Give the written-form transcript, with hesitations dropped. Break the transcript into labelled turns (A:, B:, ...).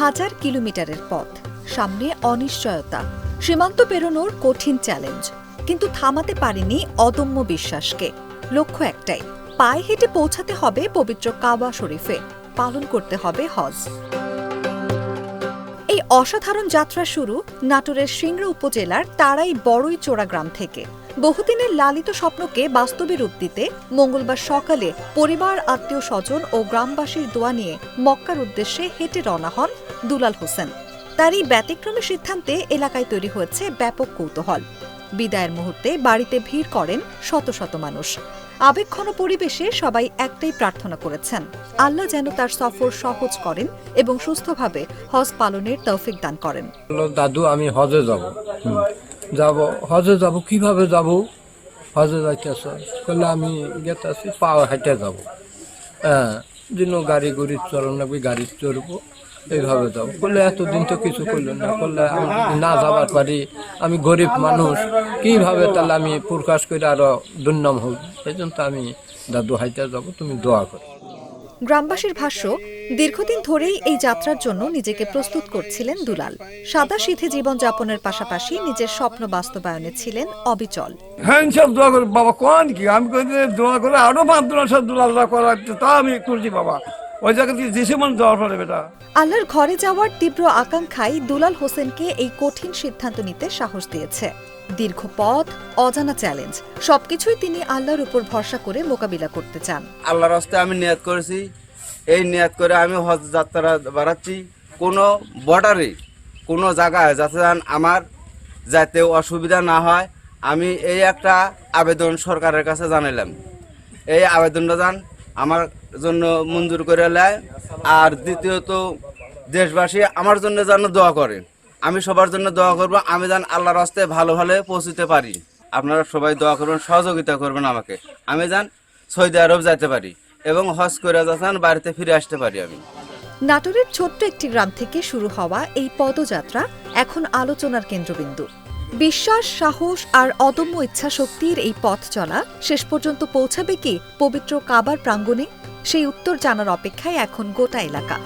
A: 1000 কিলোমিটারের পথ, সামনে অনিশ্চয়তা, সীমান্ত পেরোনোর কঠিন চ্যালেঞ্জ, কিন্তু থামাতে পারেনি অদম্য বিশ্বাসকে। লক্ষ্য একটাই, পায়ে হেঁটে পৌঁছাতে হবে পবিত্র কাবা শরীফে, পালন করতে হবে হজ। এই অসাধারণ যাত্রা শুরু নাটোরের সিংড়া উপজেলার তারাই বড়ইচোরা গ্রাম থেকে। বহুদিনের লালিত স্বপ্নকে বাস্তবে রূপ দিতে মঙ্গলবার সকালে পরিবার, আত্মীয় স্বজন ও গ্রামবাসীর দোয়া নিয়ে মক্কার উদ্দেশ্যে হেঁটে রওনা হন দুলাল হোসেন। তার এই ব্যতিক্রমী সিদ্ধান্তে এলাকায় তৈরি হয়েছে ব্যাপক কৌতূহল। বিদায়ের মুহূর্তে বাড়িতে ভিড় করেন শত শত মানুষ। আবেগঘন পরিবেশে সবাই একটাই প্রার্থনা করেছেন, আল্লাহ যেন তার সফর সহজ করেন এবং সুস্থভাবে হজ পালনের তৌফিক দান করেন।
B: দাদু, আমি হজে যাব হজে যাব, কিভাবে যাব? হজে যাইতেছ বললে আমি গেতেছি, পাওয়া হাইটে যাব। হ্যাঁ, দিনও গাড়ি গুড়ি চলন লাগবে, গাড়ি চড়বো, এইভাবে যাব বললে। এতদিন তো কিছু করলেন না, করলে আমি যদি না যাবার পারি, আমি গরিব মানুষ, কিভাবে তাহলে আমি প্রকাশ করে আরো দুর্নাম হব। এই জন্য তো আমি দাদু হাইটে যাব, তুমি দোয়া করো।
A: গ্রামবাসীর ভাষ্য, দীর্ঘদিন ধরেই এই যাত্রার জন্য নিজেকে প্রস্তুত করছিলেন দুলাল। সাদাসিধে জীবনযাপনের পাশাপাশি নিজের স্বপ্ন বাস্তবায়নে ছিলেন অবিচল।
C: হ্যাঁ, সব দোয়া করে বাবা, কোন কি আমি দোয়া করে আরো 5 সব দুলাল করার, তা আমি করছি বাবা। ওই জায়গা থেকে যে মন যাওয়ার পরে বেটা
A: আল্লাহর ঘরে যাওয়ার তীব্র আকাঙ্ক্ষাই দুলাল হোসেনকে এই কঠিন সিদ্ধান্ত নিতে সাহস দিয়েছে। দীর্ঘ পথ, অজানা চ্যালেঞ্জ, সবকিছুই তিনি আল্লাহর উপর ভরসা করে মোকাবিলা করতে চান।
D: আল্লাহর রাস্তায় আমি নিয়াত করেছি, এই নিয়াত করে আমি হজ যাত্রা বাড়াচ্ছি। কোনো বর্ডারে কোনো জায়গায় যাতে আমার যাতে অসুবিধা না হয়, আমি এই একটা আবেদন সরকারের কাছে জানাইলাম। এই আবেদনটা যান আমার জন্য মঞ্জুর করে নেয়। আর দ্বিতীয়ত, দেশবাসী আমার জন্য যেন দোয়া করে। আমি সবার জন্য দোয়া করব, আমি যেন আল্লাহর রাস্তায় ভালো ভালো পৌঁছতে পারি। আপনারা সবাই দোয়া করবেন, সহযোগিতা করবেন আমাকে, আমি যেন সৌদি আরব যেতে পারি এবং হজ করে যান বাড়িতে ফিরে আসতে পারি। আমি
A: নাটোরের ছোট্ট একটি গ্রাম থেকে শুরু হওয়া এই পদযাত্রা এখন আলোচনার কেন্দ্রবিন্দু। বিশ্বাস, সাহস আর অদম্য ইচ্ছাশক্তির এই পথ চলা শেষ পর্যন্ত পৌঁছাবে কি পবিত্র কাবার প্রাঙ্গণে? সেই উত্তর জানার অপেক্ষায় এখন গোটা এলাকা।